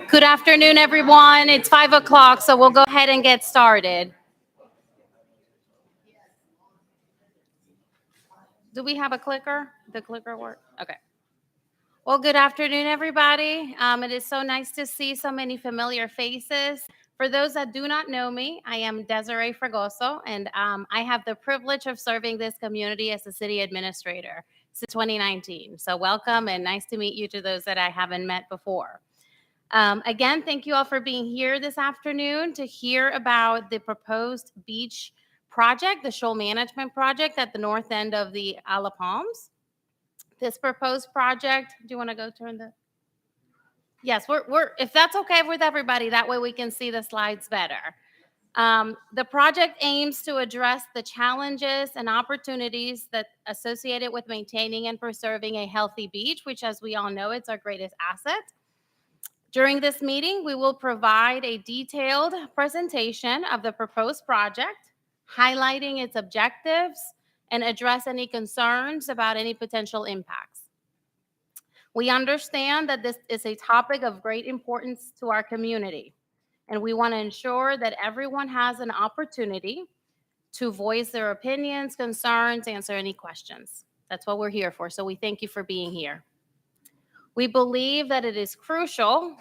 Good afternoon, everyone. It's 5 o'clock, so we'll go ahead and get started. Do we have a clicker? The clicker work? Okay. Well, good afternoon, everybody. It is so nice to see so many familiar faces. For those that do not know me, I am Desiree Fragoso, and I have the privilege of serving this community as the city administrator since 2019. So welcome and nice to meet you to those that I haven't met before. Again, thank you all for being here this afternoon to hear about the proposed beach project, the Shoal management project at the north end of the Isle of Palms. This proposed project, do you want to go turn the? Yes, we're if that's okay with everybody, that way we can see the slides better. The project aims to address the challenges and opportunities that associated with maintaining and preserving a healthy beach, which, as we all know, it's our greatest asset. During this meeting, we will provide a detailed presentation of the proposed project, highlighting its objectives and address any concerns about any potential impacts. We understand that this is a topic of great importance to our community, and we want to ensure that everyone has an opportunity to voice their opinions, concerns, answer any questions. That's what we're here for, so we thank you for being here. We believe that it is crucial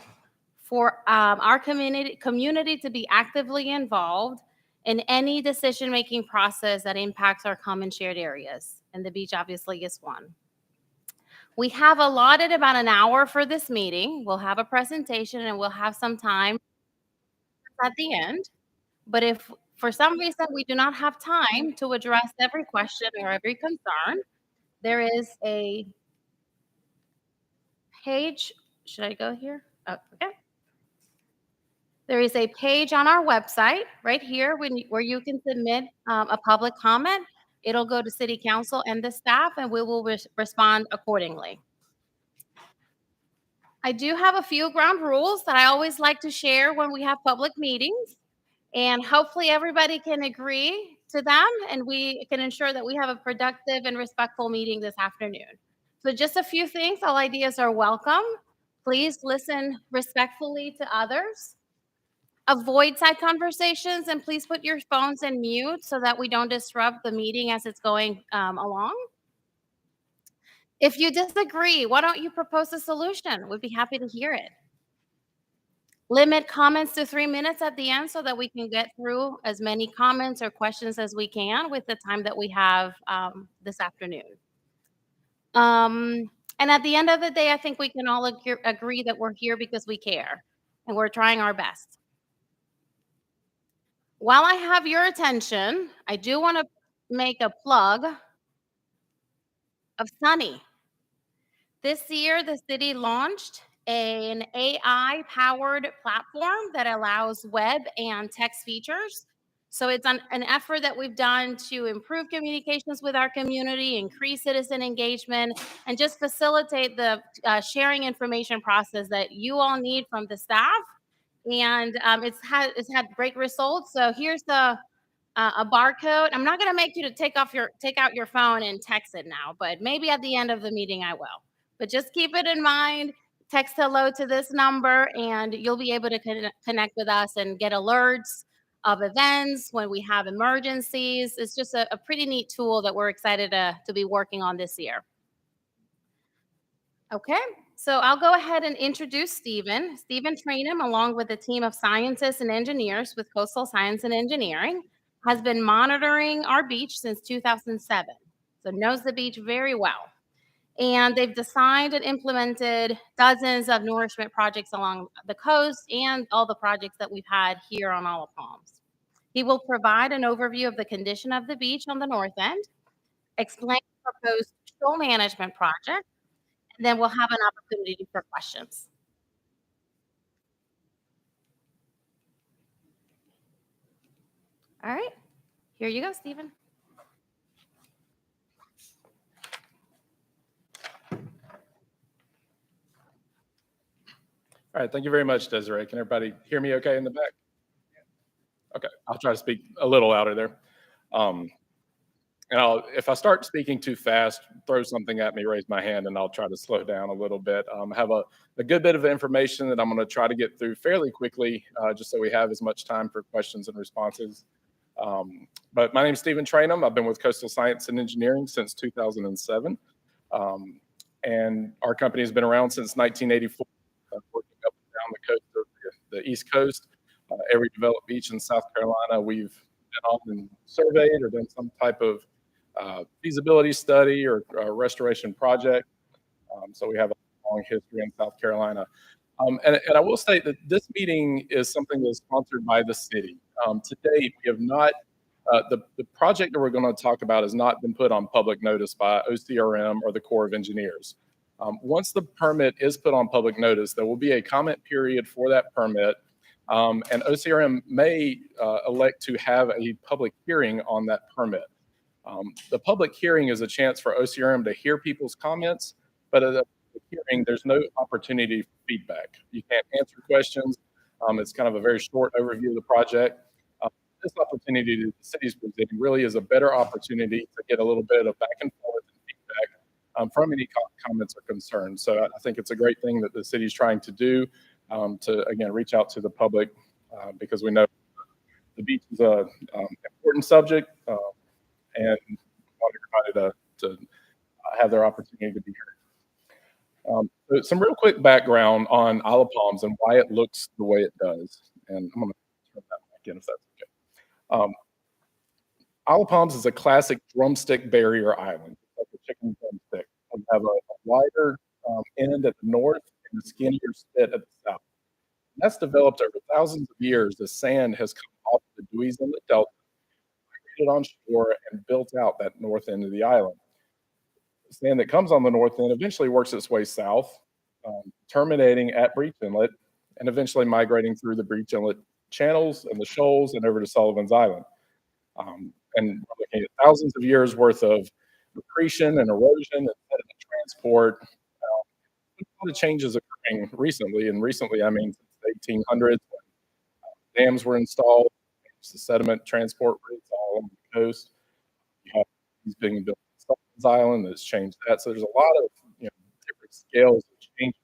for our community to be actively involved in any decision-making process that impacts our common shared areas, and the beach obviously is one. We have allotted about an hour for this meeting. We'll have a presentation and we'll have some time at the end. But if for some reason we do not have time to address every question or every concern, there is a page. Should I go here? Oh, okay. There is a page on our website right here where you can submit a public comment. It'll go to City Council and the staff, and we will respond accordingly. I do have a few ground rules that I always like to share when we have public meetings, and hopefully everybody can agree to them, and we can ensure that we have a productive and respectful meeting this afternoon. So just a few things. All ideas are welcome. Please listen respectfully to others. Avoid side conversations, and please put your phones in mute so that we don't disrupt the meeting as it's going along. If you disagree, why don't you propose a solution? We'd be happy to hear it. Limit comments to 3 minutes at the end so that we can get through as many comments or questions as we can with the time that we have this afternoon. And at the end of the day, I think we can all agree that we're here because we care and we're trying our best. While I have your attention, I do want to make a plug of Sunny. This year, the city launched an AI-powered platform that allows web and text features. So it's an effort that we've done to improve communications with our community, increase citizen engagement, and just facilitate the sharing information process that you all need from the staff. And it's had great results. So here's a barcode. I'm not going to make you to take out your phone and text it now, but maybe at the end of the meeting I will. But just keep it in mind. Text hello to this number, and you'll be able to connect with us and get alerts of events when we have emergencies. It's just a pretty neat tool that we're excited to be working on this year. Okay, so I'll go ahead and introduce Stephen. Stephen Trainham, along with a team of scientists and engineers with Coastal Science and Engineering, has been monitoring our beach since 2007, so knows the beach very well. And they've designed and implemented dozens of nourishment projects along the coast and all the projects that we've had here on Isle of Palms. He will provide an overview of the condition of the beach on the north end, explain the proposed shoal management project, and then we'll have an opportunity for questions. All right, here you go, Stephen. All right, thank you very much, Desiree. Can everybody hear me okay in the back? Okay, I'll try to speak a little louder there. And if I start speaking too fast, throw something at me, raise my hand, and I'll try to slow down a little bit. I have a good bit of information that I'm going to try to get through fairly quickly, just so we have as much time for questions and responses. But my name is Stephen Trainum. I've been with Coastal Science and Engineering since 2007. Um, and our company has been around since 1984, working up and down the coast of the East Coast. Every developed beach in South Carolina, we've been on and surveyed or done some type of feasibility study or restoration project. So we have a long history in South Carolina. And I will state that this meeting is something that is sponsored by the city. To date, we have not, the project that we're going to talk about has not been put on public notice by OCRM or the Corps of Engineers. Once the permit is put on public notice, there will be a comment period for that permit. And OCRM may elect to have a public hearing on that permit. The public hearing is a chance for OCRM to hear people's comments, but at the hearing, there's no opportunity for feedback. You can't answer questions. It's kind of a very short overview of the project. This opportunity that the city's presenting really is a better opportunity to get a little bit of back and forth and feedback from any comments or concerns. So I think it's a great thing that the city's trying to do to, again, reach out to the public because we know the beach is an important subject and want everybody to have their opportunity to be heard. So some real quick background on Isle of Palms and why it looks the way it does. And I'm going to turn that back in if that's okay. Isle of Palms is a classic drumstick barrier island, like a chicken drumstick. We have a wider end at the north and a skinnier spit at the south. And that's developed over thousands of years as sand has come off the Dewey's Inlet Delta, migrated on shore, and built out that north end of the island. The sand that comes on the north end eventually works its way south, terminating at Breach Inlet, and eventually migrating through the Breach Inlet channels and the shoals and over to Sullivan's Island. And we're looking at thousands of years worth of accretion and erosion and sediment transport. A lot of changes occurring recently, and recently I mean since the 1800s when dams were installed, the sediment transport routes all along the coast. You have these being built on Sullivan's Island that's changed that. So there's a lot of different scales of changes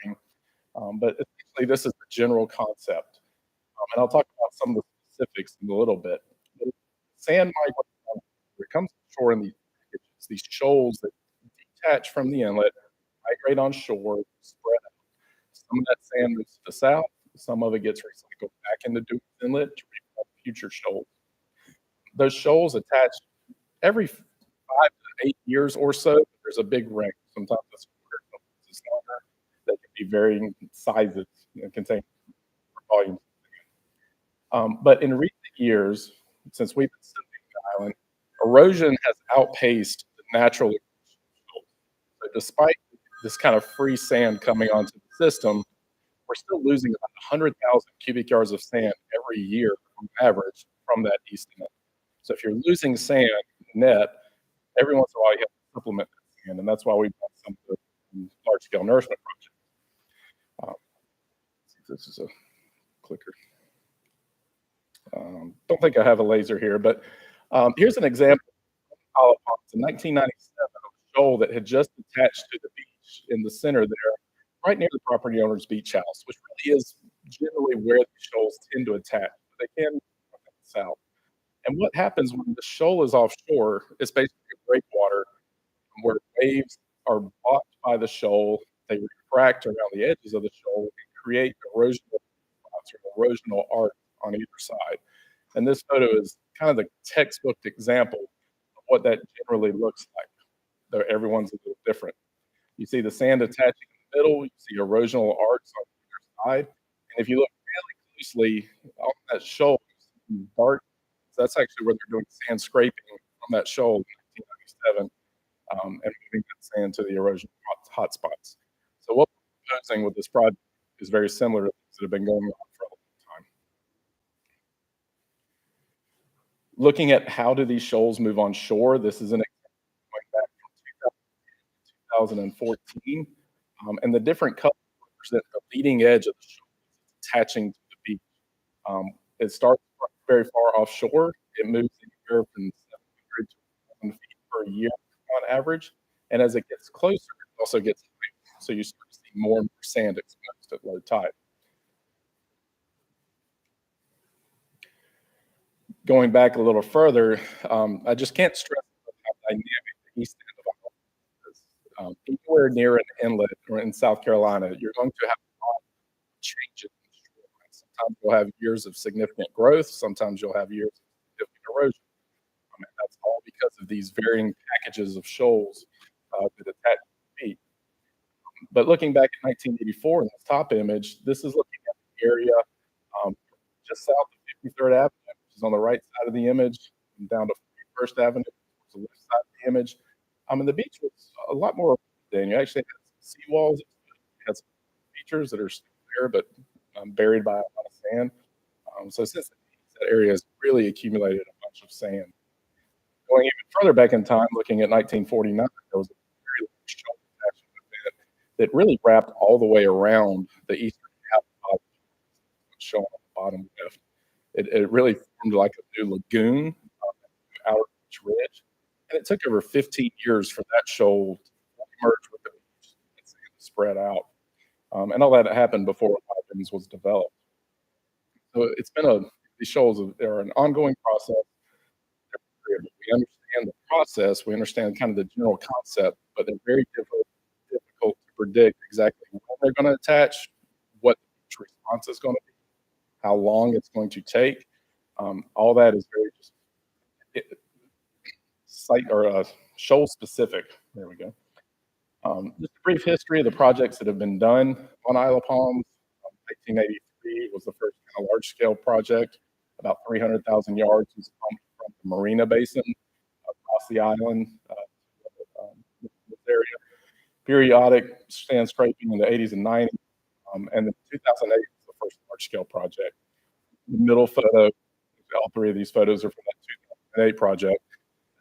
occurring. But essentially, this is the general concept. And I'll talk about some of the specifics in a little bit. But sand migrates where it comes to shore in these shoals that detach from the inlet, migrate on shore, spread out. Some of that sand moves to the south, some of it gets recycled back into Dewey's Inlet to reform future shoals. Those shoals attach every 5 to 8 years or so. There's a big range. Sometimes it's shorter, sometimes it's longer. They can be varying sizes and contain volumes. But in recent years, since we've been studying the island, erosion has outpaced the natural erosion of shoals. So despite this kind of free sand coming onto the system, we're still losing about 100,000 cubic yards of sand every year on average from that east end. So if you're losing sand net, every once in a while you have to supplement that sand, and that's why we've done some of the large-scale nourishment projects. Let's see if this is a clicker. Don't think I have a laser here, but here's an example of Isle of Palms. In 1997, a shoal that had just attached to the beach in the center there, right near the property owner's beach house, which really is generally where the shoals tend to attach. They can go south. And what happens when the shoal is offshore, it's basically a breakwater where waves are blocked by the shoal. They refract around the edges of the shoal and create erosional spots or erosional arcs on either side. And this photo is kind of the textbook example of what that generally looks like. Though everyone's a little different. You see the sand attaching in the middle, you see erosional arcs on either side. And if you look really closely on that shoal, dark, that's actually where they're doing sand scraping from that shoal in 1997 and moving that sand to the erosion hotspots. So what we're proposing with this project is very similar to things that have been going on for a long time. Looking at how do these shoals move on shore, this is an example going back from 2014, and the different colors represent the leading edge of the shoal attaching to the beach. It starts very far offshore. It moves anywhere from 700 to per year on average. And as it gets closer, it also gets higher. So you start to see more and more sand exposed at low tide. Going back a little further, I just can't stress how dynamic the east end of Iowa is. Anywhere near an inlet or in South Carolina, you're going to have a lot of changes in the shoreline. Sometimes you'll have years of significant growth. Sometimes you'll have years of significant erosion. And that's all because of these varying packages of shoals that attach to the beach. But looking back at 1984 in this top image, this is looking at the area um, just south of 53rd Avenue, which is on the right side of the image, and down to 41st Avenue, which is the left side of the image. And the beach was a lot more than you actually had some seawalls, it had some features that are still there, but buried by a lot of sand. So since that area has really accumulated a bunch of sand. Going even further back in time, looking at 1949, there was a very large shoal attachment event that really wrapped all the way around the eastern half of what's shown on the bottom left. It really formed like a new lagoon outer beach ridge, and it took over 15 years for that shoal to merge with the beach and spread out. And all that happened before Hopkins was developed. So it's been these shoals are an ongoing process. We understand the process, we understand kind of the general concept, but they're very difficult to predict exactly when they're going to attach, what the beach response is going to be, how long it's going to take. All that is very just site or shoal specific. There we go. Just a brief history of the projects that have been done on Isle of Palms. 1983 was the first kind of large scale project. About 300,000 yards was pumped from the Marina Basin across the island, this area. Periodic sand scraping in the 80s and 90s. And then 2008 was the first large scale project. The middle photo, all three of these photos are from that 2008 project.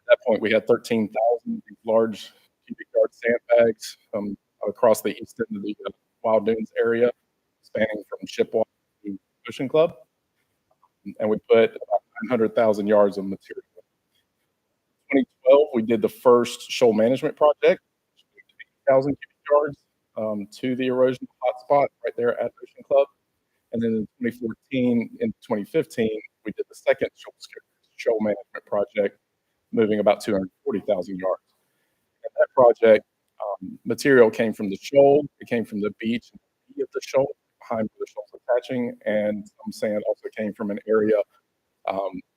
At that point, we had 13,000 large cubic yard sandbags across the east end of the Wild Dunes area, spanning from Chippewa to Ocean Club. And we put about 900,000 yards of material. In 2012, we did the first shoal management project, 8,000 cubic yards to the erosion hotspot right there at Ocean Club. And then in 2014 and 2015, we did the second shoal management project, moving about 240,000 yards. And that project, material came from the shoal, it came from the beach of the shoal, behind where the shoal's attaching, and some sand also came from an area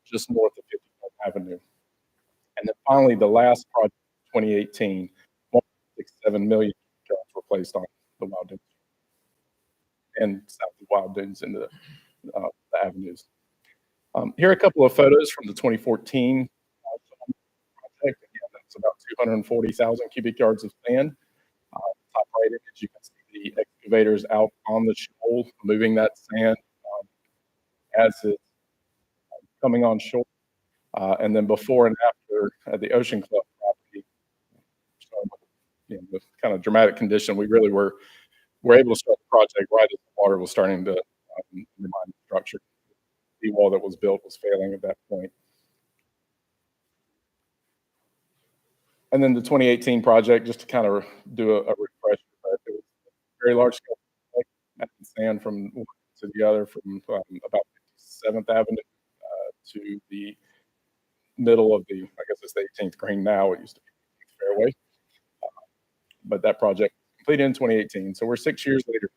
just north of 54th Avenue. And then finally, the last project, 2018, 1.67 million yards were placed on the Wild Dunes and south of Wild Dunes into the avenues. Here are a couple of photos from the 2014 project. Again, that's about 240,000 cubic yards of sand. Top right image, you can see the excavators out on the shoal moving that sand as it's coming on shore. And then before and after at the Ocean Club property, with kind of dramatic condition, we really were able to start the project right as the water was starting to undermine the structure. The wall that was built was failing at that point. And then the 2018 project, just to kind of do a refresher, but it was a very large scale project, mapping sand from one to the other, from about 57th Avenue to the middle of the, I guess it's the 18th green now, it used to be the 18th fairway. But that project completed in 2018, so we're 6 years later.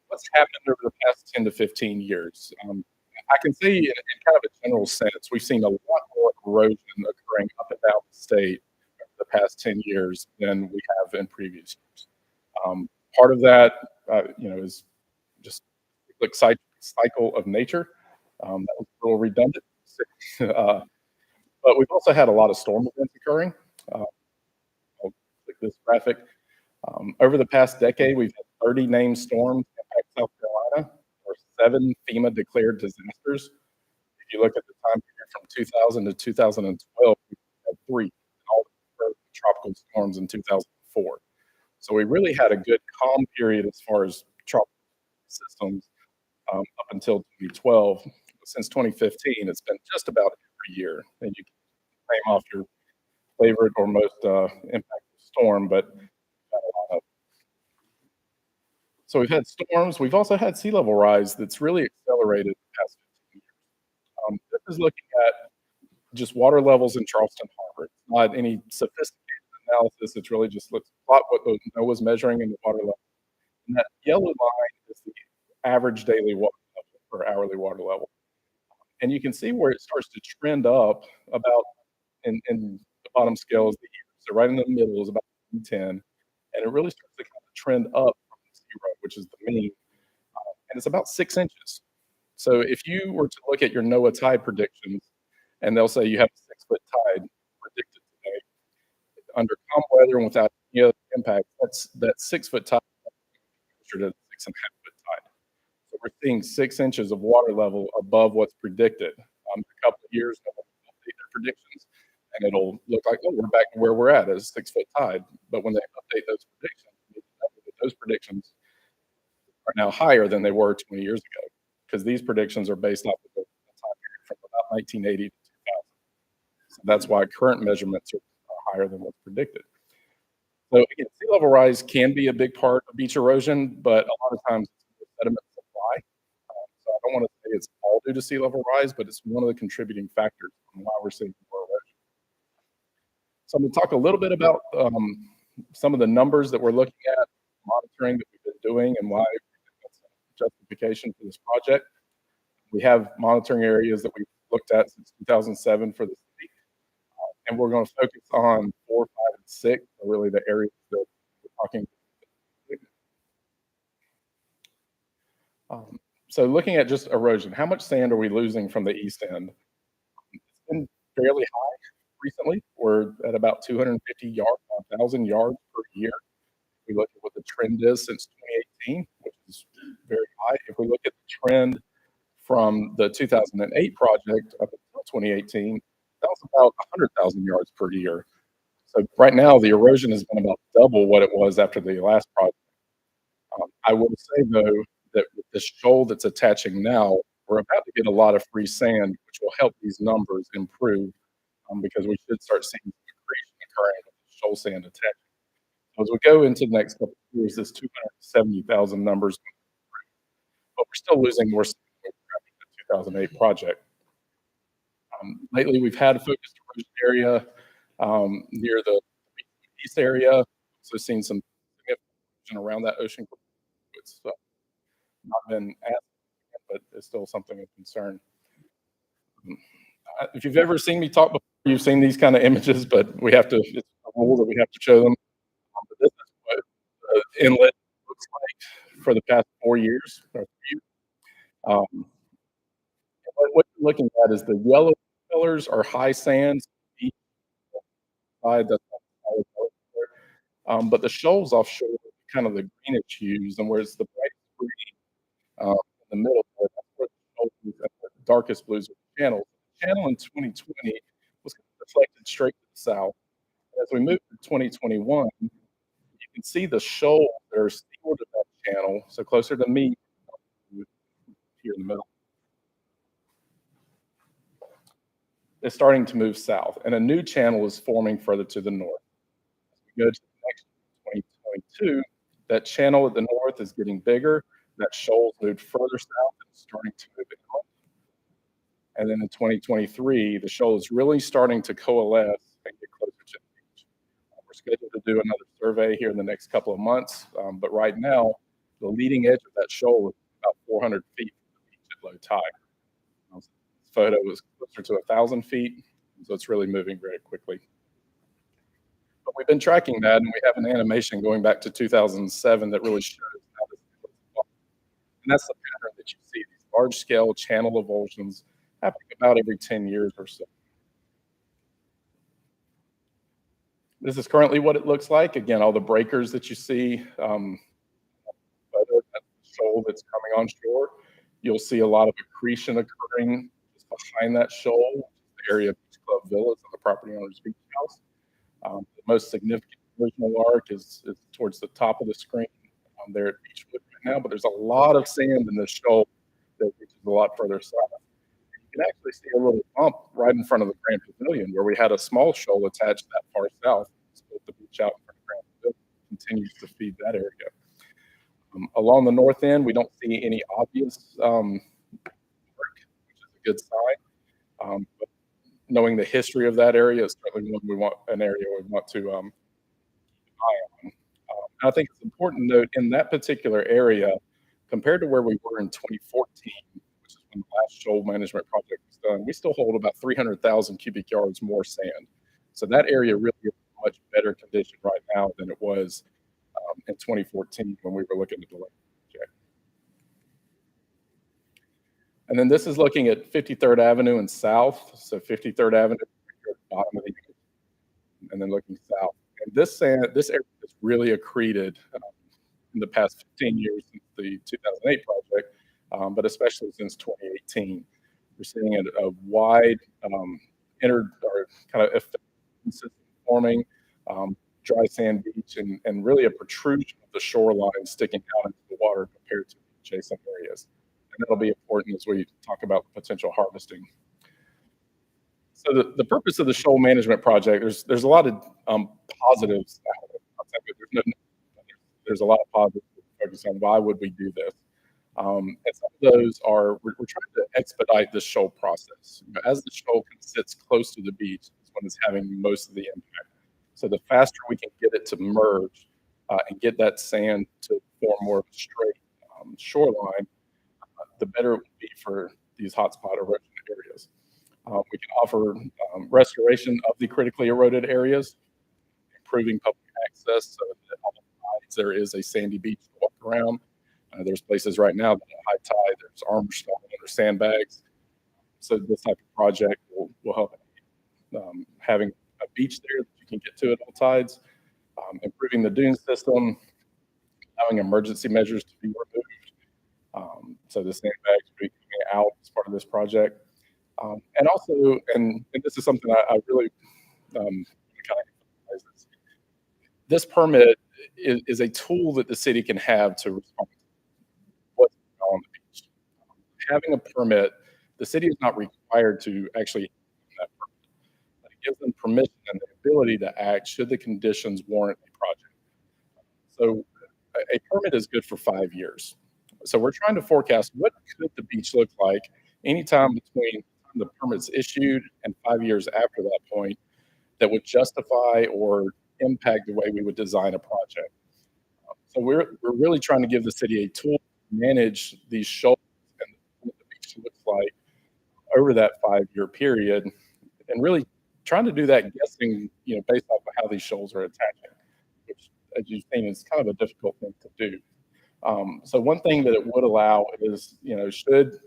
What's happened over the past 10 to 15 years? I can say in kind of a general sense, we've seen a lot more erosion occurring up and down the state over the past 10 years than we have in previous years. Part of that, is just like cycle of nature. That was a little redundant. But we've also had a lot of storm events occurring. I'll click this graphic. Over the past decade, we've had 30 named storms impact South Carolina, or 7 FEMA declared disasters. If you look at the time period from 2000 to 2012, we had 3, all the tropical storms in 2004. So we really had a good calm period as far as tropical systems up until 2012. Since 2015, it's been just about every year, and you can name off your favorite or most impactful storm, but had a lot of. So we've had storms. We've also had sea level rise that's really accelerated the past 15 years. This is looking at just water levels in Charleston Harbor. It's not any sophisticated analysis. It's really just let's plot what the NOAA's measuring in the water level. And that yellow line is the average daily water level or hourly water level. And you can see where it starts to trend up about in the bottom scale is the year. So right in the middle is about 10, and it really starts to kind of trend up from zero, which is the mean, and it's about 6 inches. So if you were to look at your NOAA tide predictions, and they'll say you have a 6 foot tide predicted today under calm weather and without any other impact, that's that 6 foot tide closer to 6.5 foot tide. So we're seeing 6 inches of water level above what's predicted. A couple of years, they'll update their predictions, and it'll look like, oh, we're back to where we're at as a 6 foot tide. But when they update those predictions, those predictions are now higher than they were 20 years ago because these predictions are based off of the time period from about 1980 to 2000. So that's why current measurements are higher than what's predicted. So again, sea level rise can be a big part of beach erosion, but a lot of times it's sediment supply. So I don't want to say it's all due to sea level rise, but it's one of the contributing factors on why we're seeing more erosion. So I'm going to talk a little bit about some of the numbers that we're looking at, monitoring that we've been doing, and why that's a justification for this project. We have monitoring areas that we've looked at since 2007 for the city, and we're going to focus on 4, 5, and 6, are really the areas that we're talking. So looking at just erosion, how much sand are we losing from the east end? It's been fairly high recently. We're at about 250 yards, 1,000 yards per year. We look at what the trend is since 2018, which is very high. If we look at the trend from the 2008 project up until 2018, that was about 100,000 yards per year. So right now, the erosion has been about double what it was after the last project. I will say, though, that with the shoal that's attaching now, we're about to get a lot of free sand, which will help these numbers improve because we should start seeing some accretion occurring with the shoal sand attaching. So as we go into the next couple of years, this 270,000 numbers, but we're still losing more sand than we were after the 2008 project. Lately, we've had a focused erosion area near the east area. So seen some significant erosion around that ocean. It's not been as, but it's still something of concern. If you've ever seen me talk before, you've seen these kind of images, but we have to, it's a rule that we have to show them. But this is what the inlet looks like for the past 4 years. Um, what you're looking at is the yellow pillars are high sands. Each side, that's not solid color there. But the shoals offshore are kind of the greenish hues, and whereas the bright green in the middle, that's where the shoals and the darkest blues are the channels. The channel in 2020 was kind of deflected straight to the south. As we move to 2021, you can see the shoals that are seaward of that channel, so closer to me here in the middle, is starting to move south, and a new channel is forming further to the north. As we go to the next 2022, that channel at the north is getting bigger. That shoal's moved further south and starting to move inland. And then in 2023, the shoal is really starting to coalesce and get closer to the beach. We're scheduled to do another survey here in the next couple of months, but right now, the leading edge of that shoal is about 400 feet from the beach at low tide. This photo was closer to 1,000 feet, so it's really moving very quickly. But we've been tracking that, and we have an animation going back to 2007 that really shows how this is evolving. And that's the pattern that you see, these large-scale channel avulsions happening about every 10 years or so. This is currently what it looks like. Again, all the breakers that you see, that's the shoal that's coming on shore. You'll see a lot of accretion occurring just behind that shoal, the area of Beach Club Villas and the property owner's beach house. The most significant erosional arc is towards the top of the screen there at Beachwood right now, but there's a lot of sand in this shoal that reaches a lot further south. you can actually see a little bump right in front of the Grand Pavilion where we had a small shoal attached that far south. Split the beach out in front of Grand Pavilion, continues to feed that area. Along the north end, we don't see any obvious work, which is a good sign. But knowing the history of that area is certainly one an area we want to keep an eye on. And I think it's important to note in that particular area, compared to where we were in 2014, which is when the last shoal management project was done, we still hold about 300,000 cubic yards more sand. So that area really is in much better condition right now than it was in 2014 when we were looking at the project. And then this is looking at 53rd Avenue and South. So 53rd Avenue at the bottom of the image, and then looking south. And this area has really accreted in the past 15 years since the 2008 project, but especially since 2018. We're seeing a wide or kind of effect system forming, dry sand beach, and really a protrusion of the shoreline sticking out into the water compared to adjacent areas. And that'll be important as we talk about potential harvesting. So the purpose of the shoal management project, there's a lot of positives. There's a lot of positives to focus on why would we do this. And some of those are we're trying to expedite the shoal process. As the shoal sits close to the beach, is when it's having most of the impact. So the faster we can get it to merge and get that sand to form more of a straight shoreline, the better it would be for these hotspot erosion areas. We can offer restoration of the critically eroded areas, improving public access so that on the sides there is a sandy beach to walk around. There's places right now that at high tide, there's armor stone or sandbags. So this type of project will help having a beach there that you can get to at all tides, improving the dune system, allowing emergency measures to be removed. So the sandbags will be coming out as part of this project. And also, and this is something I really kind of emphasize, this permit is a tool that the city can have to respond to what's going on the beach. Having a permit, the city is not required to actually that permit, but it gives them permission and the ability to act should the conditions warrant a project. So a permit is good for 5 years. So we're trying to forecast what could the beach look like anytime between the permit's issued and 5 years after that point that would justify or impact the way we would design a project. So we're really trying to give the city a tool to manage these shoals and what the beach looks like over that 5-year period, and really trying to do that guessing, based off of how these shoals are attaching, which, as you've seen, is kind of a difficult thing to do. So one thing that it would allow is, should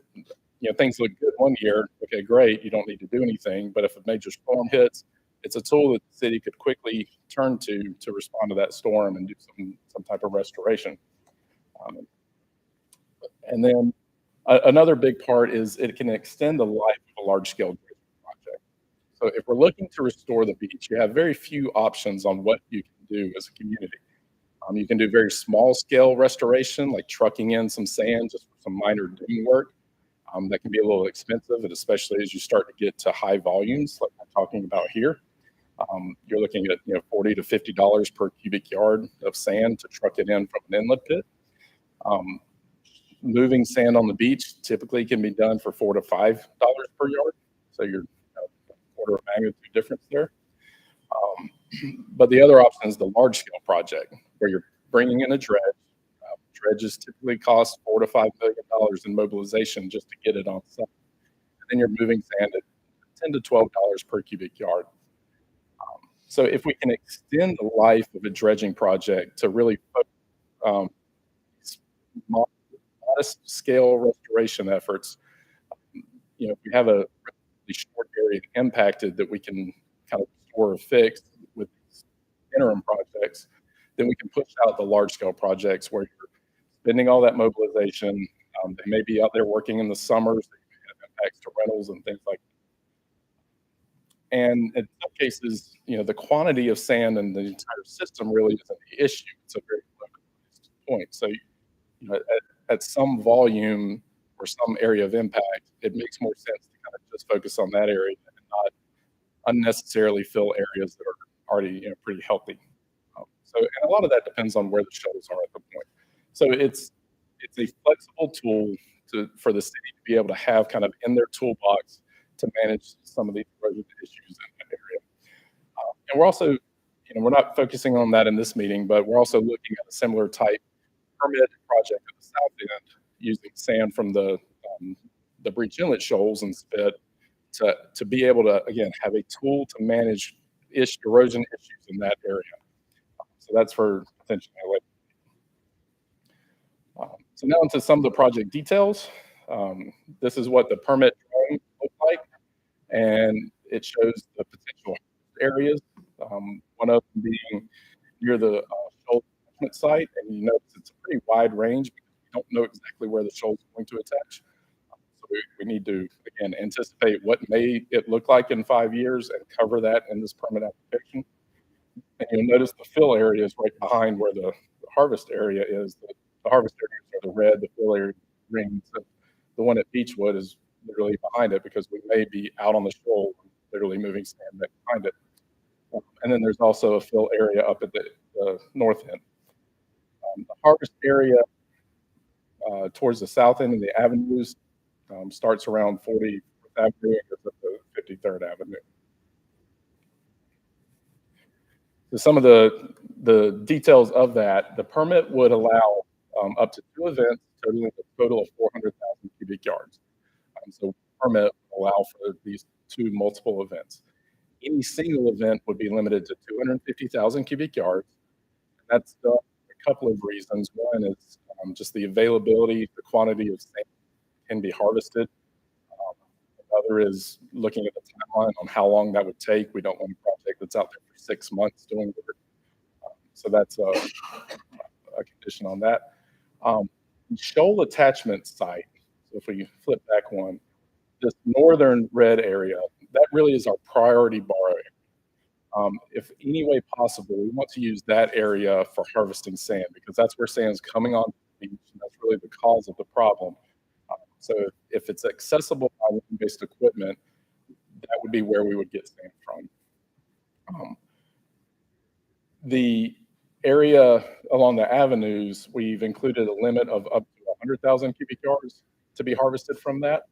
things look good one year, okay, great, you don't need to do anything. But if a major storm hits, it's a tool that the city could quickly turn to respond to that storm and do some type of restoration. And then another big part is it can extend the life of a large-scale project. So if we're looking to restore the beach, you have very few options on what you can do as a community. You can do very small scale restoration, like trucking in some sand just for some minor dune work. That can be a little expensive, and especially as you start to get to high volumes, like we're talking about here. You're looking at $40 to $50 per cubic yard of sand to truck it in from an inlet pit. Moving sand on the beach typically can be done for $4 to $5 per yard, so you're order of magnitude difference there. But the other option is the large scale project where you're bringing in a dredge. Dredges typically cost $4 to $5 million in mobilization just to get it on site. And then you're moving sand at $10 to $12 per cubic yard. So if we can extend the life of a dredging project to really modest scale restoration efforts, if we have a really short area impacted that we can kind of restore or fix with these interim projects, then we can push out the large scale projects where you're spending all that mobilization. They may be out there working in the summers, they may have impacts to rentals and things like that. And in some cases, the quantity of sand in the entire system really isn't the issue. It's a very localized point. So, at some volume or some area of impact, it makes more sense to kind of us focus on that area and not unnecessarily fill areas that are already pretty healthy. And a lot of that depends on where the shoals are at the point. So it's a flexible tool for the city to be able to have kind of in their toolbox to manage some of these erosion issues in that area. And we're also, we're not focusing on that in this meeting, but we're also looking at a similar type permitted project at the south end using sand from the Breach Inlet shoals and spit to be able to, again, have a tool to manage erosion issues in that area. So that's for potentially later. So now into some of the project details. This is what the permit drawing looks like, and it shows the potential areas. One of them being near the shoal attachment site, and you notice it's a pretty wide range because we don't know exactly where the shoal is going to attach. So we need to, again, anticipate what may it look like in 5 years and cover that in this permit application. And you'll notice the fill area is right behind where the harvest area is. The harvest areas are the red, the fill area green. So the one at Beechwood is literally behind it because we may be out on the shoal, literally moving sand back behind it. And then there's also a fill area up at the north end. The harvest area towards the south end of the avenues starts around 40th Avenue and goes up to 53rd Avenue. So some of the details of that, the permit would allow up to 2 events, totaling a total of 400,000 cubic yards. So the permit would allow for these 2 multiple events. Any single event would be limited to 250,000 cubic yards. That's a couple of reasons. One is just the availability, the quantity of sand can be harvested. Another is looking at the timeline on how long that would take. We don't want a project that's out there for 6 months doing work. So that's a condition on that. The shoal attachment site, so if we flip back one, this northern red area, that really is our priority borrow area. If any way possible, we want to use that area for harvesting sand because that's where sand's coming on the beach, and that's really the cause of the problem. So if it's accessible by land-based equipment, that would be where we would get sand from. The area along the avenues, we've included a limit of up to 100,000 cubic yards to be harvested from that.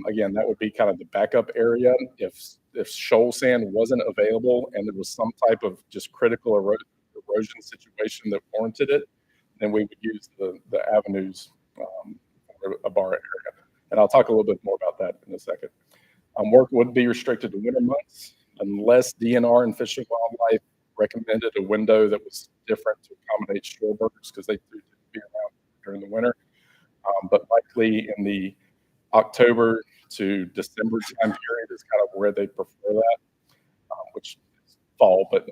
Again, that would be kind of the backup area. If shoal sand wasn't available and there was some type of just critical erosion situation that warranted it, then we would use the avenues for a bar area. And I'll talk a little bit more about that in a second. Work would be restricted to winter months unless DNR and Fish and Wildlife recommended a window that was different to accommodate shorebirds because they do be around during the winter. But likely in the October to December time period is kind of where they prefer that, which is fall, but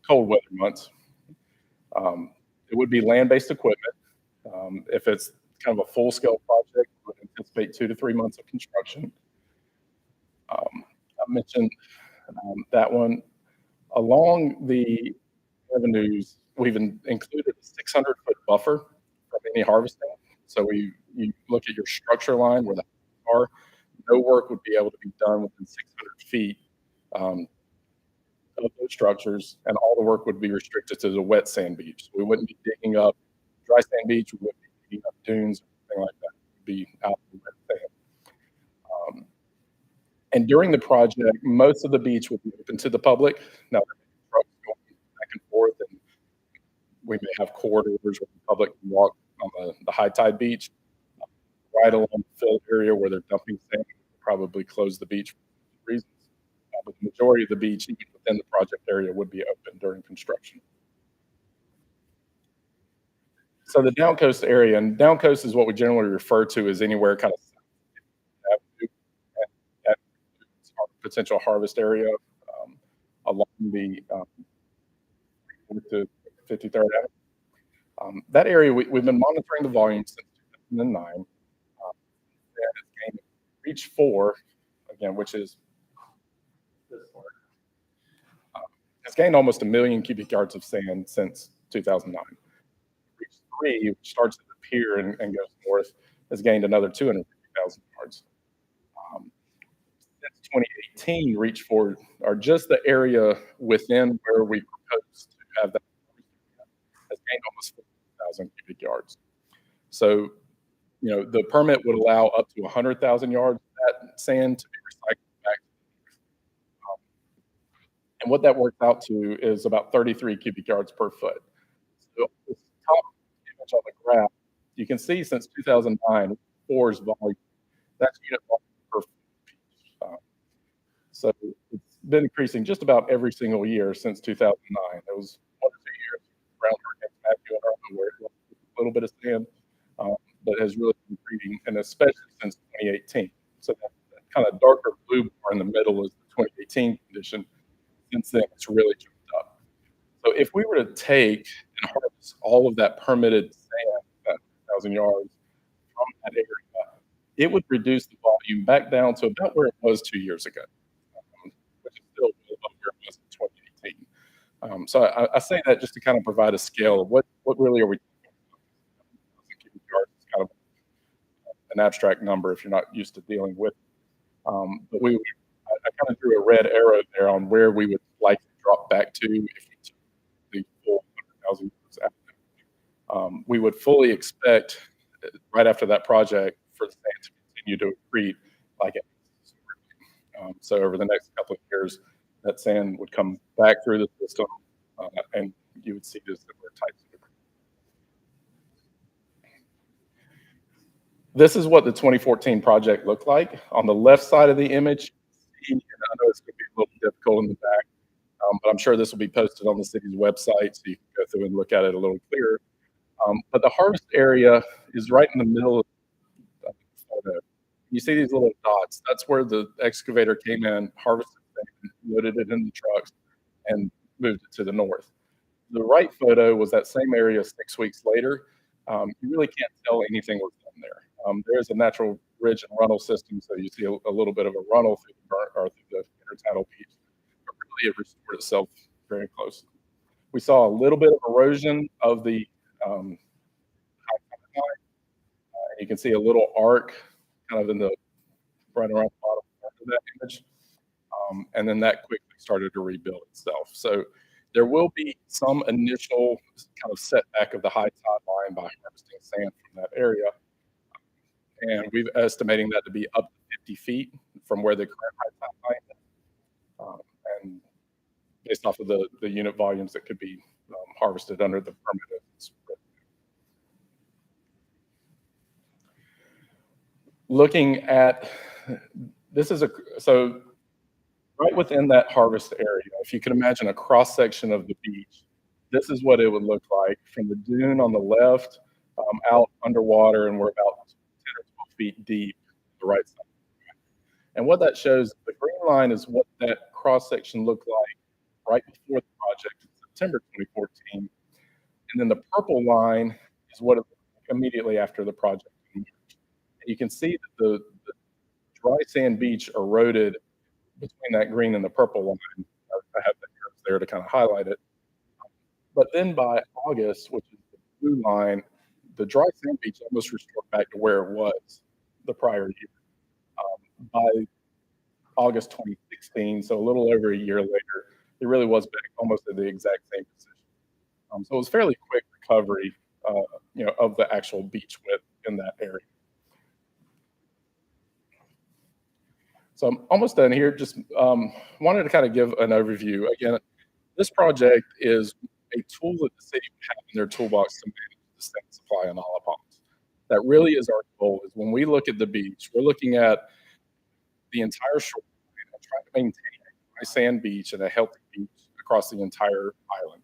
cold weather months. It would be land-based equipment. If it's kind of a full-scale project, we would anticipate 2 to 3 months of construction. I mentioned that one. Along the avenues, we've included a 600-foot buffer from any harvesting. So you look at your structure line where the houses are, no work would be able to be done within 600 feet of those structures, and all the work would be restricted to the wet sand beach. We wouldn't be digging up dry sand beach, we wouldn't be digging up dunes or anything like that. We'd be out in the wet sand. And during the project, most of the beach will be open to the public. Now, there may be trucks going back and forth, and we may have corridors where the public can walk on the high tide beach. Right along the fill area where they're dumping sand, we'll probably close the beach for reasons. But the majority of the beach, even within the project area, would be open during construction. So the down coast area, and down coast is what we generally refer to as anywhere kind of at our potential harvest area along the 53rd Avenue. That area, we've been monitoring the volume since 2009. And it's gained Reach 4, again, which is this part. It's gained almost 1 million cubic yards of sand since 2009. Reach 3, which starts at the pier and goes north, has gained another 250,000 yards. since 2018 reached for are just the area within where we proposed to have that has gained almost 50,000 cubic yards. So, the permit would allow up to 100,000 yards of that sand to be recycled back. And what that works out to is about 33 cubic yards per foot. So this top image on the graph, you can see since 2009, four's volume, that's unit volume per foot. So it's been increasing just about every single year since 2009. There was 1 or 2 years around Hurricane Matthew and Irma where it was a little bit of sand, but has really been increasing, and especially since 2018. So that kind of darker blue bar in the middle is the 2018 condition. Since then, it's really jumped up. So if we were to take and harvest all of that permitted sand, that 1,000 yards from that area, it would reduce the volume back down to about where it was 2 years ago, which is still well above where it was in 2018. So I say that just to kind of provide a scale of what really are we talking about. Cubic yards is kind of an abstract number if you're not used to dealing with it. But I kind of drew a red arrow there on where we would likely drop back to if we took the full 100,000 yards after. We would fully expect right after that project for the sand to continue to accrete like it has. So over the next couple of years, that sand would come back through the system, and you would see the similar types of accretion. This is what the 2014 project looked like. On the left side of the image, and I know it's going to be a little difficult in the back, but I'm sure this will be posted on the city's website so you can go through and look at it a little clearer. But the harvest area is right in the middle of the photo. You see these little dots. That's where the excavator came in, harvested it, loaded it in the trucks, and moved it to the north. The right photo was that same area 6 weeks later. You really can't tell anything was done there. There is a natural ridge and runnel system, so you see a little bit of a runnel through the intertidal beach, but really it restored itself very closely. We saw a little bit of erosion of the high tide line. You can see a little arc kind of right around the bottom of that image, and then that quickly started to rebuild itself. So there will be some initial kind of setback of the high tide line by harvesting sand from that area. And we're estimating that to be up to 50 feet from where the current high tide line is. And based off of the unit volumes that could be harvested under the permit. Looking at this so right within that harvest area, if you can imagine a cross section of the beach, this is what it would look like from the dune on the left out underwater, and we're about 10 or 12 feet deep the right side. And what that shows, the green line is what that cross section looked like right before the project in September 2014. And then the purple line is what it looked like immediately after the project. And you can see that the dry sand beach eroded between that green and the purple line. I have the curves there to kind of highlight it. But then by August, which is the blue line, the dry sand beach almost restored back to where it was the prior year. By August 2016, so a little over a year later, it really was back almost at the exact same position. So it was fairly quick recovery, of the actual beach width in that area. So I'm almost done here. Just wanted to kind of give an overview. Again, this project is a tool that the city would have in their toolbox to manage the sand supply in Alla Palms. That really is our goal. Is when we look at the beach, we're looking at the entire shoreline and trying to maintain a dry sand beach and a healthy beach across the entire island,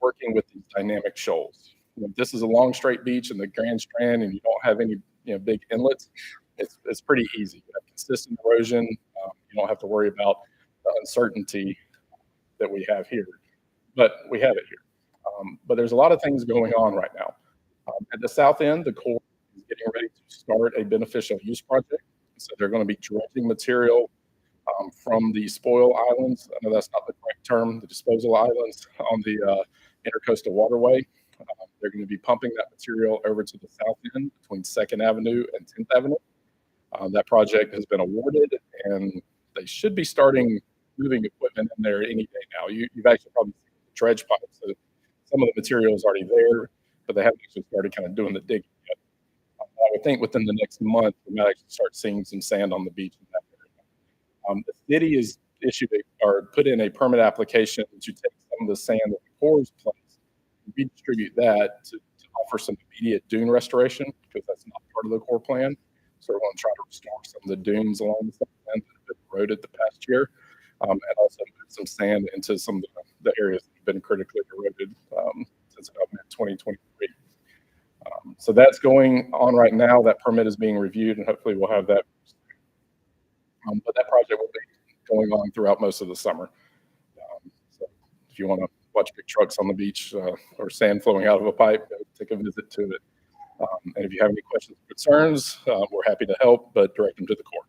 working with these dynamic shoals. This is a long straight beach in the Grand Strand, and you don't have any big inlets. It's pretty easy. You have consistent erosion. You don't have to worry about the uncertainty that we have here, but we have it here. But there's a lot of things going on right now. At the south end, the Corps is getting ready to start a beneficial use project. So they're going to be dredging material from the spoil islands. I know that's not the correct term, the disposal islands on the intercoastal waterway. They're going to be pumping that material over to the south end between 2nd Avenue and 10th Avenue. That project has been awarded, and They should be starting moving equipment in there any day now. You've actually probably seen the dredge pipe, so some of the material is already there, but they haven't actually started kind of doing the digging yet. I would think within the next month, we might actually start seeing some sand on the beach in that area. The city has issued or put in a permit application to take some of the sand that the Corps place and redistribute that to offer some immediate dune restoration, because that's not part of the Corps plan. So we're going to try to restore some of the dunes along the south end that have been eroded the past year, and also move some sand into some of the areas that have been critically eroded since about mid-2023. So that's going on right now. That permit is being reviewed, and hopefully we'll have that. But that project will be going on throughout most of the summer. So if you want to watch big trucks on the beach or sand flowing out of a pipe, take a visit to it. And if you have any questions or concerns, we're happy to help, but direct them to the Corps.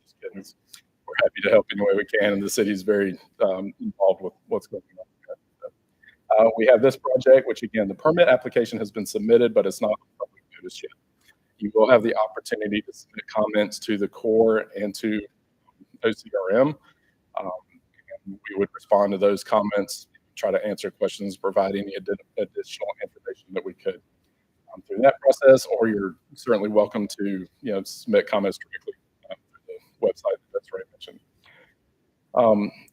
Just kidding. We're happy to help any way we can, and the city is very involved with what's going on. We have this project, which again, the permit application has been submitted, but it's not public notice yet. You will have the opportunity to submit comments to the Corps and to OCRM. And we would respond to those comments, try to answer questions, provide any additional information that we could through that process, or you're certainly welcome to submit comments directly through the website that's right mentioned.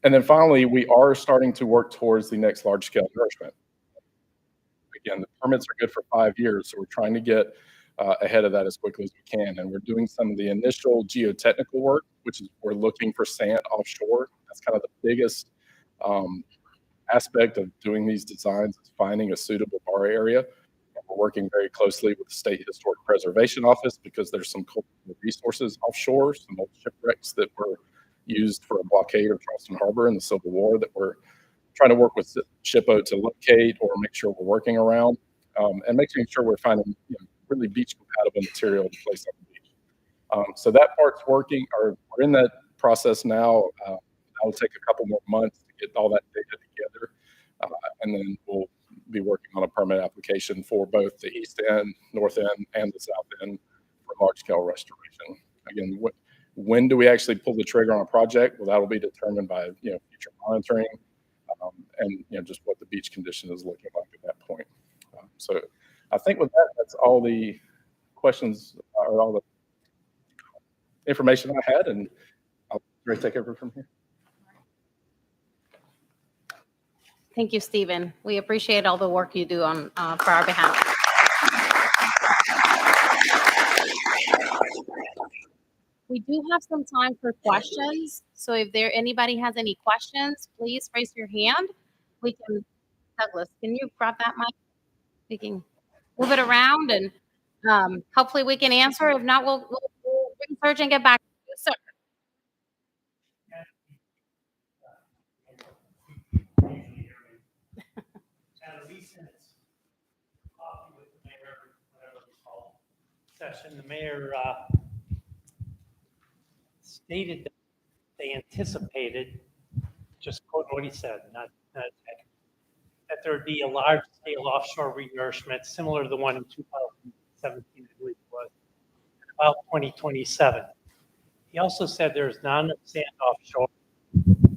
And then finally, we are starting to work towards the next large-scale nourishment. Again, the permits are good for 5 years, so we're trying to get ahead of that as quickly as we can. And we're doing some of the initial geotechnical work, which is we're looking for sand offshore. That's kind of the biggest aspect of doing these designs, is finding a suitable bar area. And we're working very closely with the State Historic Preservation Office, because there's some cultural resources offshore, some old shipwrecks that were used for a blockade of Charleston Harbor in the Civil War that we're trying to work with SHPO to locate or make sure we're working around, and making sure we're finding really beach compatible material to place on the beach. So that part's working, or we're in that process now. That'll take a couple more months to get all that data together, and then we'll be working on a permit application for both the east end, north end, and the south end for large-scale restoration. Again, when do we actually pull the trigger on a project? Well, that'll be determined by future monitoring, and just what the beach condition is looking like at that point. So I think with that, that's all the questions or all the information I had, and I'll take over from here. Thank you, Stephen. We appreciate all the work you do on for our behalf. We do have some time for questions. So if anybody has any questions, please raise your hand. We can, Douglas, can you grab that mic? We can move it around, and hopefully we can answer. If not, we'll research and get back to you. So, At a recent coffee with the mayor, whatever it's called, session, the mayor stated that they anticipated, just quoting what he said, not that there would be a large-scale offshore renourishment similar to the one in 2017, I believe it was, about 2027. He also said there's not enough sand offshore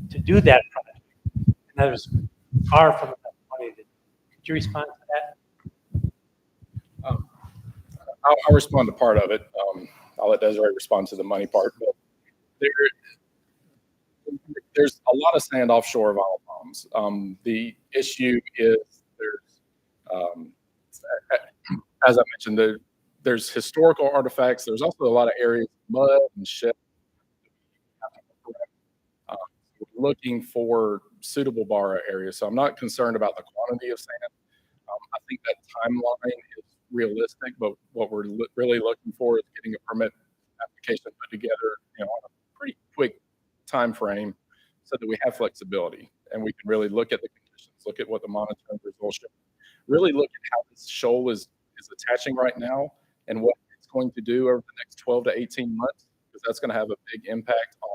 to do that project, and that was far from enough money. Could you respond to that? I'll respond to part of it. I'll let Desiree respond to the money part. But there's a lot of sand offshore of all palms. The issue is as I mentioned, there's historical artifacts. There's also a lot of areas of mud and shit. We're looking for suitable bar areas. So I'm not concerned about the quantity of sand. I think that timeline is realistic, but what we're really looking for is getting a permit application put together, on a pretty quick time frame, so that we have flexibility and we can really look at the conditions, look at what the monitoring results show, really look at how this shoal is attaching right now and what it's going to do over the next 12 to 18 months, because that's going to have a big impact on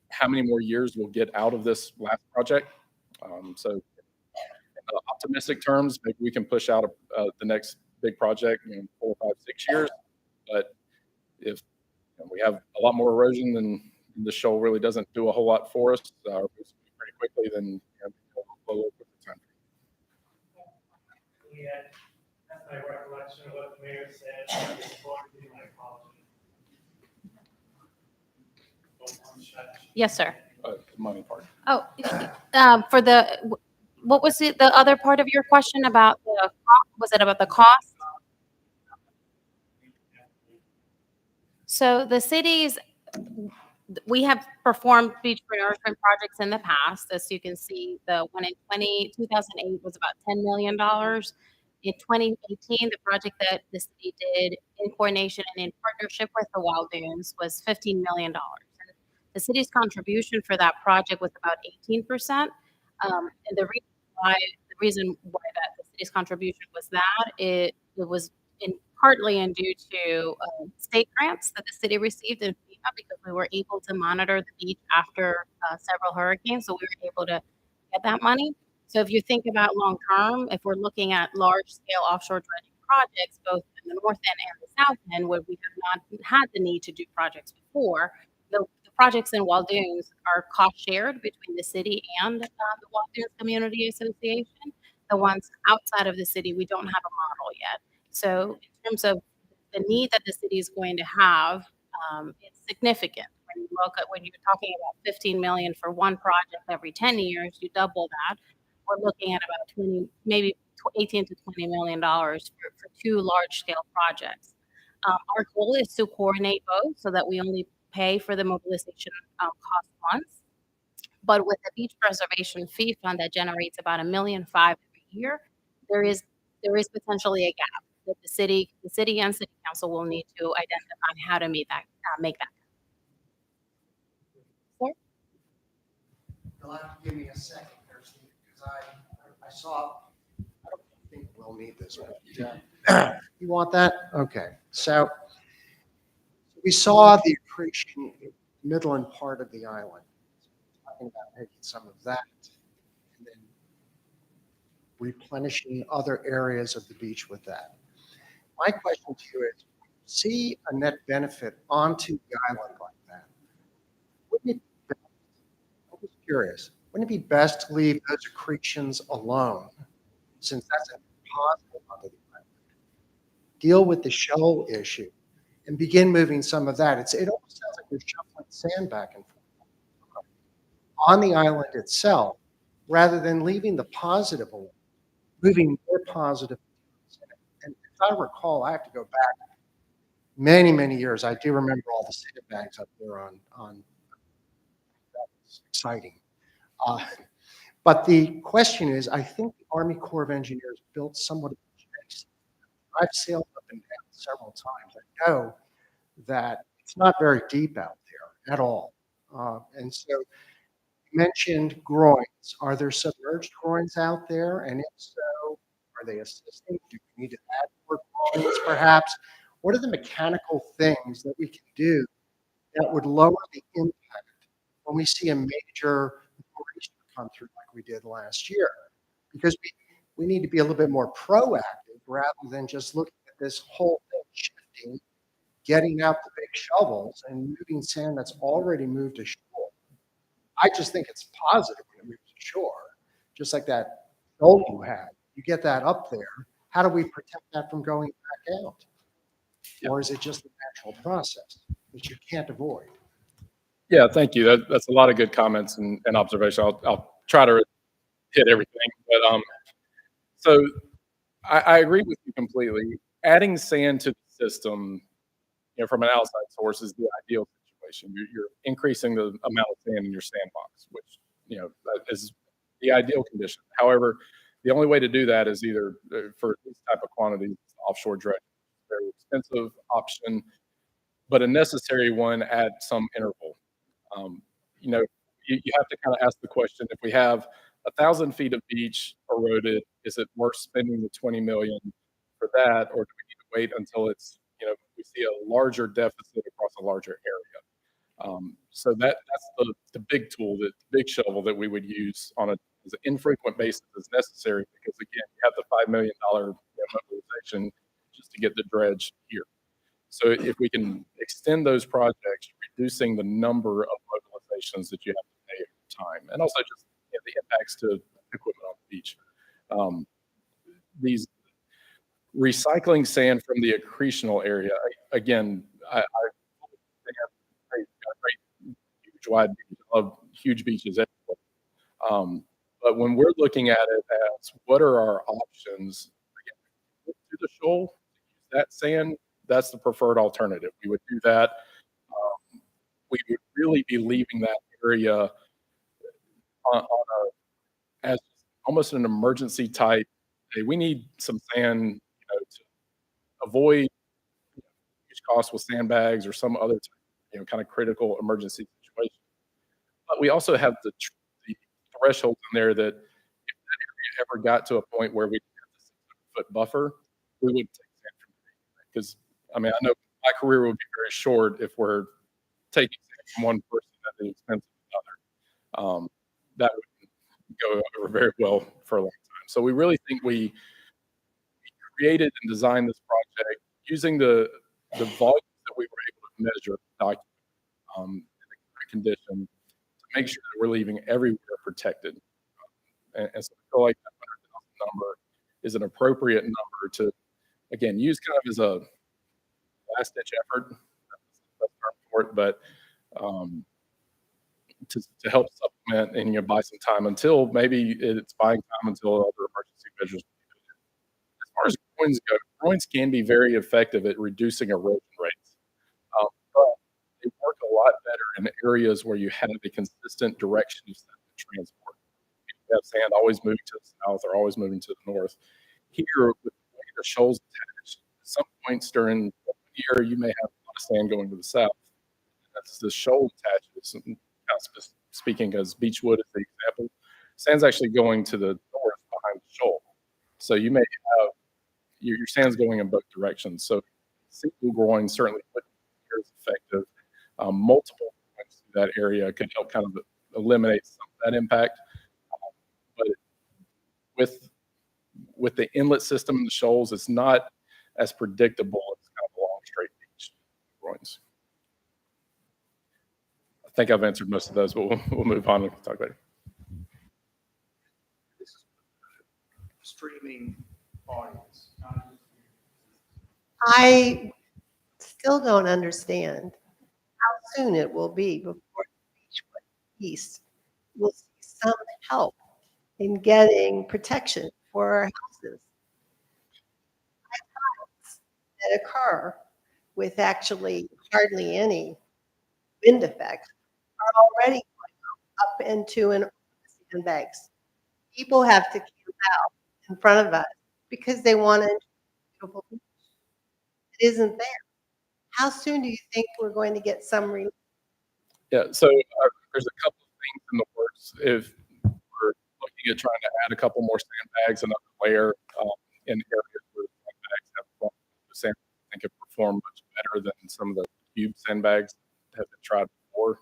how many more years we'll get out of this last project. So in optimistic terms, maybe we can push out the next big project in 4, 5, 6 years. But if And we have a lot more erosion than the shoal really doesn't do a whole lot for us. Our roots move pretty quickly than below time. We had, that's my recollection of what the mayor said. Before I do my apology. Yes, sir. The money part. Oh, for what was the other part of your question about was it about the cost? So the cities, we have performed beach renourishment projects in the past. As you can see, the one in 2008 was about $10 million. In 2018, the project that the city did in coordination and in partnership with the Wild Dunes was $15 million. And the city's contribution for that project was about 18%. And the reason why that the city's contribution was that it was partly in due to state grants that the city received in FEMA because we were able to monitor the beach after several hurricanes, so we were able to get that money. So if you think about long term, if we're looking at large scale offshore dredging projects, both in the north end and the south end, where we have not had the need to do projects before, the projects in Wild Dunes are cost shared between the city and the Wild Dunes Community Association. The ones outside of the city, we don't have a model yet. So in terms of the need that the city is going to have, it's significant. When you're talking about 15 million for one project every 10 years, you double that. We're looking at about 20, maybe 18 to 20 million dollars for two large scale projects. Our goal is to coordinate both so that we only pay for the mobilization cost once. But with the beach preservation fee fund that generates about $1.5 million every year, there is potentially a gap that the city and city council will need to identify how to meet that, make that. Sir? You'll have to give me a second there, Steve, because I saw, I don't think we'll need this one. You want that? Okay. So we saw the accretion in the Midland part of the island. Talking about making some of that and then replenishing other areas of the beach with that. My question to you is, see a net benefit onto the island like that, wouldn't it be, I'm just curious, wouldn't it be best to leave those accretions alone, since that's a positive onto the island? Deal with the shoal issue and begin moving some of that. It almost sounds like you're shuffling sand back and forth on the island itself, rather than leaving the positive alone, moving more positive. And if I recall, I have to go back many, many years. I do remember all the sandbags up there on that was exciting. But the question is, I think the Army Corps of Engineers built somewhat of a chase. I've sailed up and down several times. I know that it's not very deep out there at all. And so you mentioned groins. Are there submerged groins out there? And if so, are they assisting? Do we need to add more groins perhaps? What are the mechanical things that we can do that would lower the impact when we see a major accretion come through like we did last year? Because we need to be a little bit more proactive rather than just looking at this whole thing shifting, getting out the big shovels and moving sand that's already moved to shore. I just think it's positive when it moves to shore, just like that goal you had. You get that up there. How do we protect that from going back out? Or is it just a natural process that you can't avoid? Yeah, thank you. That's a lot of good comments and observation. I'll try to hit everything. But so I agree with you completely. Adding sand to the system, from an outside source is the ideal situation. You're increasing the amount of sand in your sandbox, which is the ideal condition. However, the only way to do that is either for these type of quantities, offshore dredging, very expensive option, but a necessary one at some interval. You have to kind of ask the question: if we have 1,000 feet of beach eroded, is it worth spending the $20 million for that, or do we need to wait until it's we see a larger deficit across a larger area? So that's the big tool, the big shovel that we would use on as an infrequent basis as necessary, because again, you have the $5 million mobilization just to get the dredge here. So if we can extend those projects, reducing the number of mobilizations that you have to pay over time, and also just the impacts to equipment on the beach. Um, these recycling sand from the accretional area, again, they have got a great, huge, wide beach. I love huge beaches everywhere. But when we're looking at it as what are our options, again, to the shoal, to use that sand, that's the preferred alternative. We would do that. We would really be leaving that area on as almost an emergency type. Hey, we need some sand, to avoid huge costs with sandbags or some other type, kind of critical emergency situation. But we also have the thresholds in there that if that area ever got to a point where we have the 600-foot buffer, we would take sand from there. Because, I mean, I know my career would be very short if we're taking sand from one person at the expense of another. That would go over very well for a long time. So we really think we created and designed this project using the volumes that we were able to measure, document, in the correct condition, to make sure that we're leaving everywhere protected. And so I feel like that 100,000 number is an appropriate number to, again, use kind of as a last ditch effort. That's the best term for it, but to help supplement and buy some time until maybe it's buying time until other emergency measures. As far as groins go, groins can be very effective at reducing erosion rates, but they work a lot better in areas where you have a consistent direction of sediment transport. You have sand always moving to the south or always moving to the north. Here, with the way the shoals attach, at some points during one year, you may have a lot of sand going to the south. That's the shoal attaches. And speaking as Beechwood as the example, sand's actually going to the north behind the shoal. So you may have your sand's going in both directions. So single groin certainly wouldn't be as effective. Multiple groins through that area could help kind of eliminate some of that impact. But with the inlet system in the shoals, it's not as predictable as kind of a long straight beach groins. I think I've answered most of those, but we'll move on and talk later. This is streaming audience. I still don't understand how soon it will be before Beechwood East will see some help in getting protection for our houses. That occur with actually hardly any wind effects are already going up into an sandbags. People have to camp out in front of us because they want a beautiful beach. It isn't there. How soon do you think we're going to get some relief? Yeah, so there's a couple of things in the works. If we're looking at trying to add a couple more sandbags, another layer in areas where sandbags have performed, the sand I think have performed much better than some of the cube sandbags that have been tried before.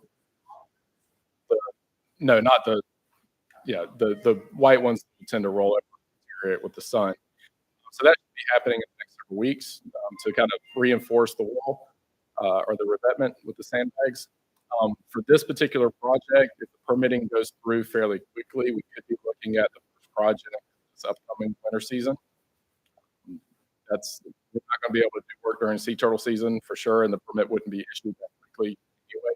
No, not the the white ones tend to roll over with the sun. So that should be happening in the next several weeks to kind of reinforce the wall or the revetment with the sandbags. For this particular project, if the permitting goes through fairly quickly, we could be looking at the first project this upcoming winter season. We're not going to be able to do work during sea turtle season for sure, and the permit wouldn't be issued that quickly anyway.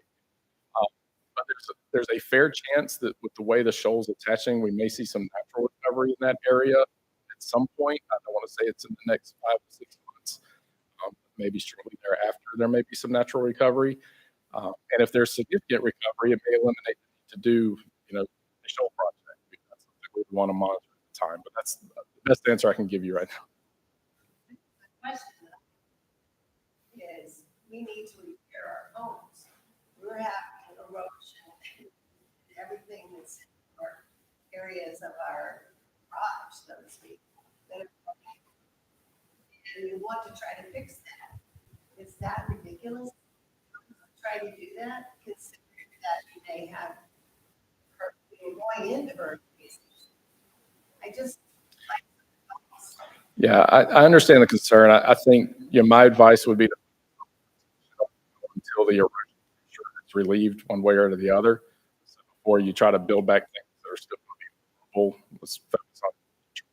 But there's a fair chance that with the way the shoal's attaching, we may see some natural recovery in that area at some point. I don't want to say it's in the next 5 to 6 months. Maybe shortly thereafter, there may be some natural recovery. And if there's significant recovery, it may eliminate the need to do, the shoal project. That's something we want to monitor at the time. But that's the best answer I can give you right now. The question is, we need to repair our homes. We're having erosion in everything that's in our areas of our garage, so to speak. And we want to try to fix that. Is that ridiculous? Try to do that, considering that you may have going into earthquakes. Yeah, I understand the concern. I think my advice would be to until the erosion pressure is relieved one way or the other. So before you try to build back things that are still going to be livable, let's focus on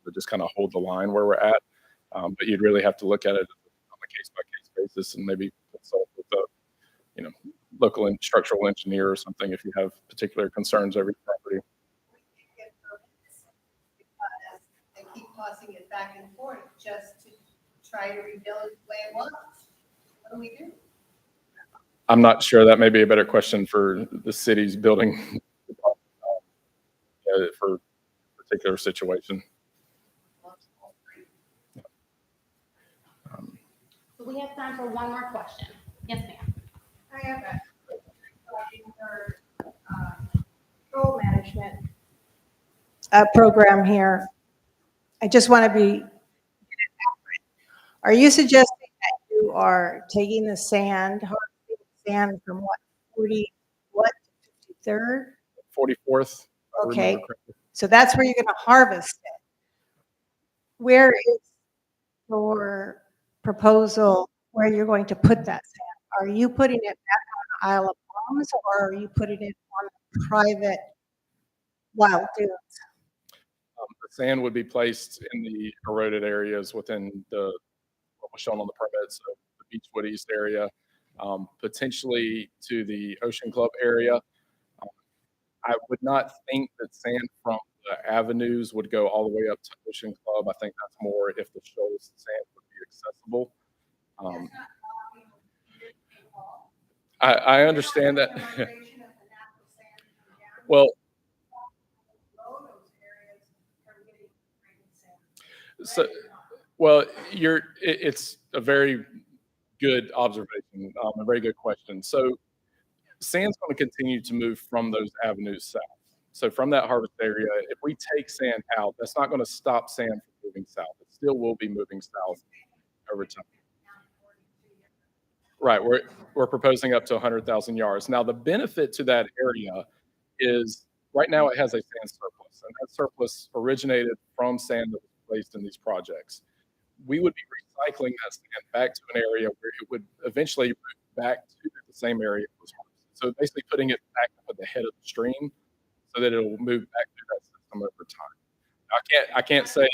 to just kind of hold the line where we're at. But you'd really have to look at it on a case-by-case basis and maybe consult with a local structural engineer or something if you have particular concerns over your property. Because they keep tossing it back and forth just to try to rebuild it the way it was. What do we do? I'm not sure. That may be a better question for the city's building for a particular situation. So we have time for one more question. Yes, ma'am. I have a question for control management program here. I just want to be, are you suggesting that you are taking the sand, harvesting the sand from what, 40, what, 53rd? 44th. Okay, so that's where you're going to harvest it. Where is your proposal where you're going to put that sand? Are you putting it back on the Isle of Palms, or are you putting it on private wild dunes? The sand would be placed in the eroded areas within what was shown on the permit, so the Beechwood East area, potentially to the Ocean Club area. I would not think that sand from the avenues would go all the way up to Ocean Club. I think that's more if the Shoals sand would be accessible. I understand that. Well, so, well, it's a very good observation, a very good question. So sand's going to continue to move from those avenues south. So from that harvest area, if we take sand out, that's not going to stop sand from moving south. It still will be moving south over time. Right, we're proposing up to 100,000 yards. Now, the benefit to that area is right now it has a sand surplus, and that surplus originated from sand that was placed in these projects. We would be recycling that sand back to an area where it would eventually move back to the same area it was harvested. So basically putting it back up at the head of the stream so that it will move back through that system over time. I can't say.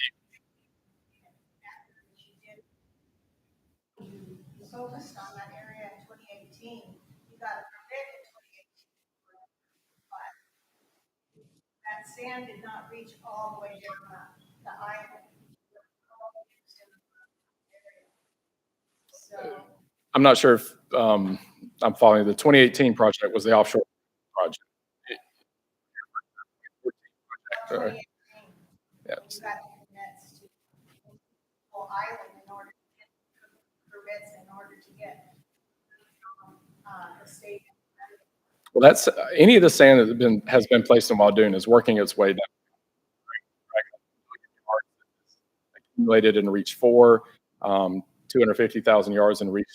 Focused on that area in 2018. You got a permit in 2018. But that sand did not reach all the way down the island. So I'm not sure if I'm following. The 2018 project was the offshore project. Yeah. you got permits to whole island in order to get permits in order to get the state. Well, that's any of the sand that has been placed in Waldoon is working its way down. Accumulated in Reach 4, 250,000 yards in Reach 3.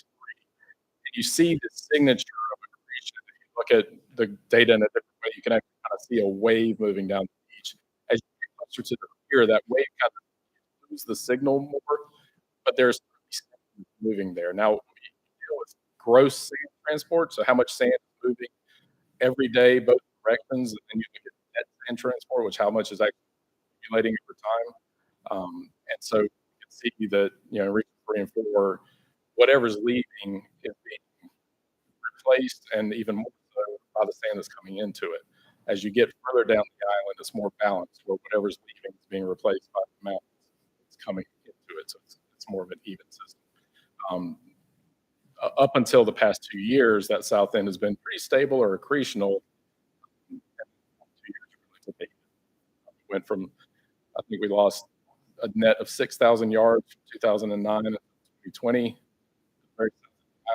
And you see the signature of accretion. If you look at the data in a different way, you can actually kind of see a wave moving down the beach. As you get closer to the pier, that wave kind of loses the signal more, but there's moving there. Now, we deal with gross sand transport, so how much sand is moving every day, both directions, and then you look at net sand transport, which how much is actually accumulating over time. And so you can see that, Region 3 and 4, whatever's leaving is being replaced, and even more so by the sand that's coming into it. As you get further down the island, it's more balanced, where whatever's leaving is being replaced by the amount that's coming into it. So it's more of an even system. Up until the past 2 years, that south end has been pretty stable or accretional. 2 years really went from, I think we lost a net of 6,000 yards from 2009 to 2020, very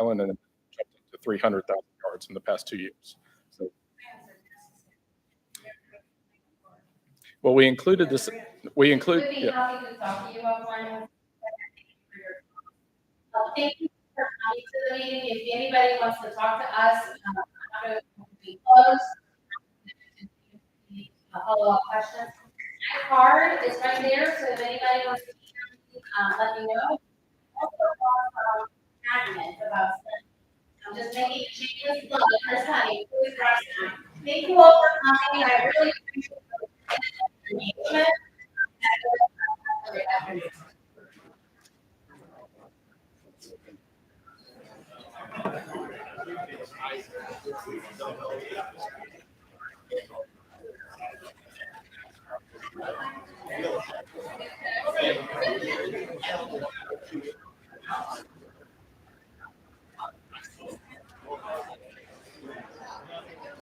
island, and it jumped up to 300,000 yards in the past 2 years. So, well, we included this. We include. Would be happy to talk to you offline. Thank you for coming to the meeting. If anybody wants to talk to us, I'm going to be closed. Follow-up questions. My card is right there, so if anybody wants to let me know. Also, admin about I'm just making changes. Look, there's honey. Please grab some. Thank you all for coming. I really appreciate the engagement.